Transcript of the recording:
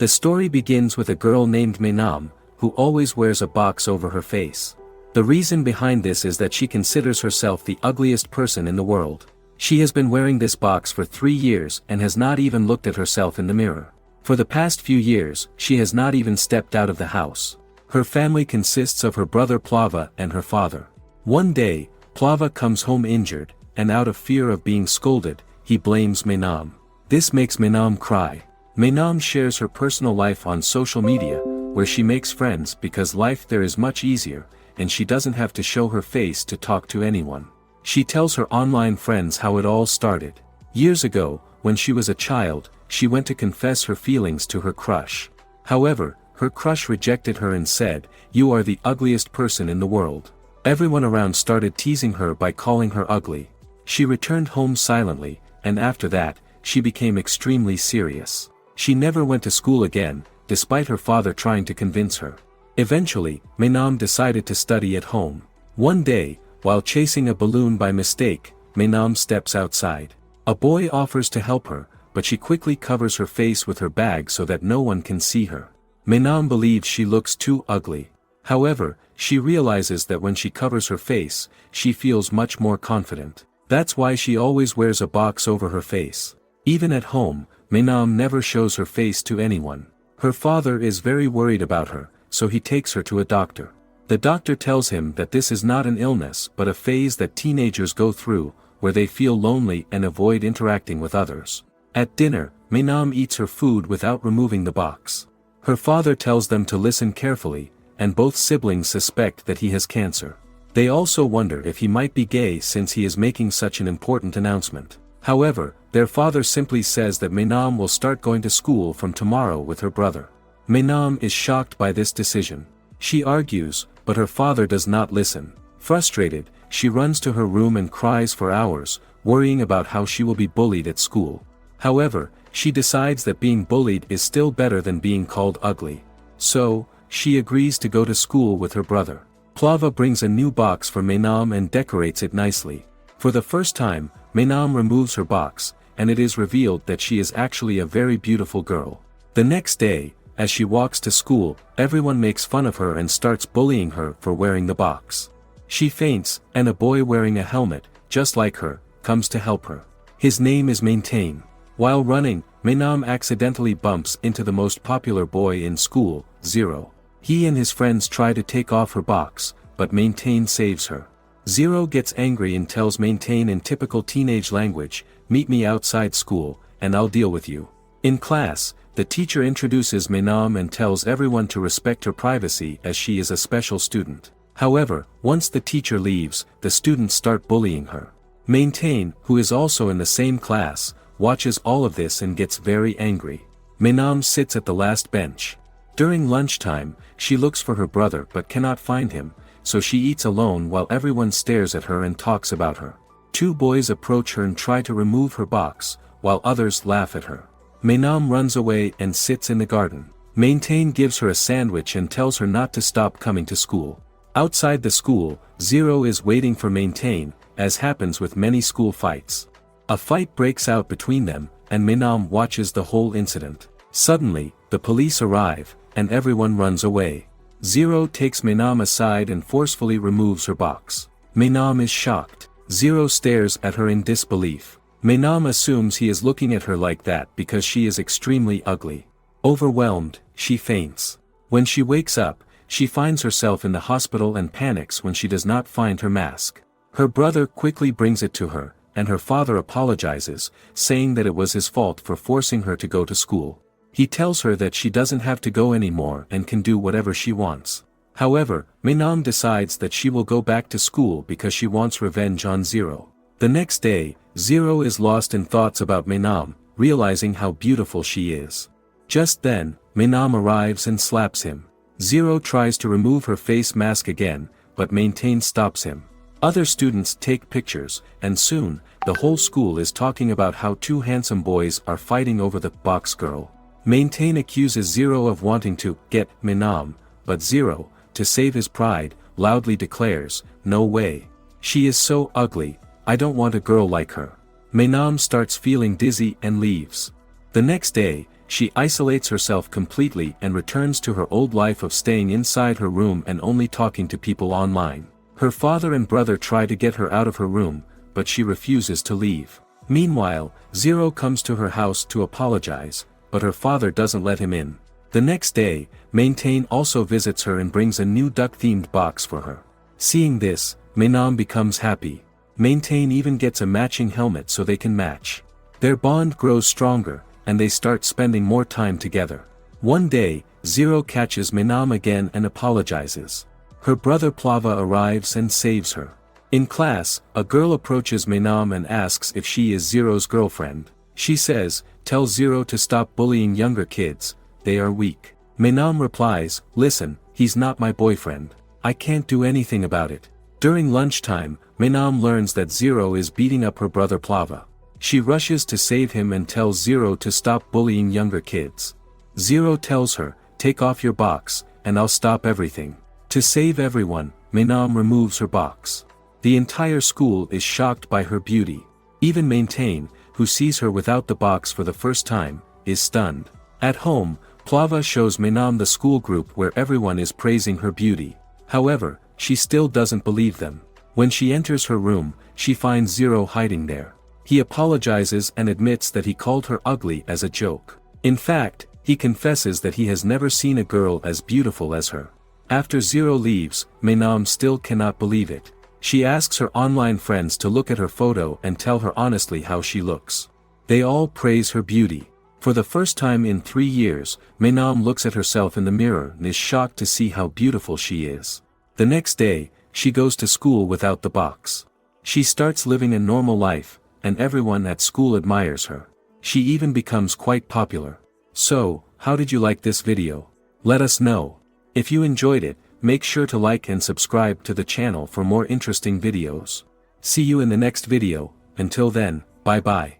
The story begins with a girl named Mann, who always wears a box over her face. The reason behind this is that she considers herself the ugliest person in the world. She has been wearing this box for 3 years and has not even looked at herself in the mirror. For the past few years, she has not even stepped out of the house. Her family consists of her brother Plava and her father. One day, Plava comes home injured, and out of fear of being scolded, he blames Mann. This makes Mann cry. Mann shares her personal life on social media, where she makes friends because life there is much easier, and she doesn't have to show her face to talk to anyone. She tells her online friends how it all started. Years ago, when she was a child, she went to confess her feelings to her crush. However, her crush rejected her and said, "You are the ugliest person in the world." Everyone around started teasing her by calling her ugly. She returned home silently, and after that, she became extremely serious. She never went to school again, despite her father trying to convince her. Eventually, Mann decided to study at home. One day, while chasing a balloon by mistake, Mann steps outside. A boy offers to help her, but she quickly covers her face with her bag so that no one can see her. Mann believes she looks too ugly. However, she realizes that when she covers her face, she feels much more confident. That's why she always wears a box over her face. Even at home, Mann never shows her face to anyone. Her father is very worried about her, so he takes her to a doctor. The doctor tells him that this is not an illness but a phase that teenagers go through, where they feel lonely and avoid interacting with others. At dinner, Mann eats her food without removing the box. Her father tells them to listen carefully, and both siblings suspect that he has cancer. They also wonder if he might be gay since he is making such an important announcement. However, their father simply says that Mann will start going to school from tomorrow with her brother. Mann is shocked by this decision. She argues, but her father does not listen. Frustrated, she runs to her room and cries for hours, worrying about how she will be bullied at school. However, she decides that being bullied is still better than being called ugly. So, she agrees to go to school with her brother. Plava brings a new box for Mann and decorates it nicely. For the first time, Mann removes her box, and it is revealed that she is actually a very beautiful girl. The next day, as she walks to school, everyone makes fun of her and starts bullying her for wearing the box. She faints, and a boy wearing a helmet, just like her, comes to help her. His name is Mann. While running, Mann accidentally bumps into the most popular boy in school, Zero. He and his friends try to take off her box, but Mann saves her. Zero gets angry and tells Mann in typical teenage language, "Meet me outside school, and I'll deal with you." In class, the teacher introduces Mann and tells everyone to respect her privacy as she is a special student. However, once the teacher leaves, the students start bullying her. Mann, who is also in the same class, watches all of this and gets very angry. Mann sits at the last bench. During lunchtime, she looks for her brother but cannot find him, so she eats alone while everyone stares at her and talks about her. 2 boys approach her and try to remove her box, while others laugh at her. Mann runs away and sits in the garden. Mann gives her a sandwich and tells her not to stop coming to school. Outside the school, Zero is waiting for Mann, as happens with many school fights. A fight breaks out between them, and Mann watches the whole incident. Suddenly, the police arrive, and everyone runs away. Zero takes Mann aside and forcefully removes her box. Mann is shocked. Zero stares at her in disbelief. Mann assumes he is looking at her like that because she is extremely ugly. Overwhelmed, she faints. When she wakes up, she finds herself in the hospital and panics when she does not find her mask. Her brother quickly brings it to her, and her father apologizes, saying that it was his fault for forcing her to go to school. He tells her that she doesn't have to go anymore and can do whatever she wants. However, Mann decides that she will go back to school because she wants revenge on Zero. The next day, Zero is lost in thoughts about Mann, realizing how beautiful she is. Just then, Mann arrives and slaps him. Zero tries to remove her face mask again, but Mann stops him. Other students take pictures, and soon, the whole school is talking about how 2 handsome boys are fighting over the box girl. Mann accuses Zero of wanting to get Mann, but Zero, to save his pride, loudly declares, "No way. She is so ugly, I don't want a girl like her." Mann starts feeling dizzy and leaves. The next day, she isolates herself completely and returns to her old life of staying inside her room and only talking to people online. Her father and brother try to get her out of her room, but she refuses to leave. Meanwhile, Zero comes to her house to apologize, but her father doesn't let him in. The next day, Mann also visits her and brings a new duck-themed box for her. Seeing this, Mann becomes happy. Mann even gets a matching helmet so they can match. Their bond grows stronger, and they start spending more time together. One day, Zero catches Mann again and apologizes. Her brother Plava arrives and saves her. In class, a girl approaches Mann and asks if she is Zero's girlfriend. She says, "Tell Zero to stop bullying younger kids, they are weak." Mann replies, "Listen, he's not my boyfriend. I can't do anything about it." During lunchtime, Mann learns that Zero is beating up her brother Plava. She rushes to save him and tells Zero to stop bullying younger kids. Zero tells her, "Take off your box, and I'll stop everything." To save everyone, Mann removes her box. The entire school is shocked by her beauty. Even Mann, who sees her without the box for the first time, is stunned. At home, Plava shows Mann the school group where everyone is praising her beauty. However, she still doesn't believe them. When she enters her room, she finds Zero hiding there. He apologizes and admits that he called her ugly as a joke. In fact, he confesses that he has never seen a girl as beautiful as her. After Zero leaves, Mann still cannot believe it. She asks her online friends to look at her photo and tell her honestly how she looks. They all praise her beauty. For the first time in 3 years, Mann looks at herself in the mirror and is shocked to see how beautiful she is. The next day, she goes to school without the box. She starts living a normal life, and everyone at school admires her. She even becomes quite popular. So, how did you like this video? Let us know. If you enjoyed it, make sure to like and subscribe to the channel for more interesting videos. See you in the next video. Until then, bye bye.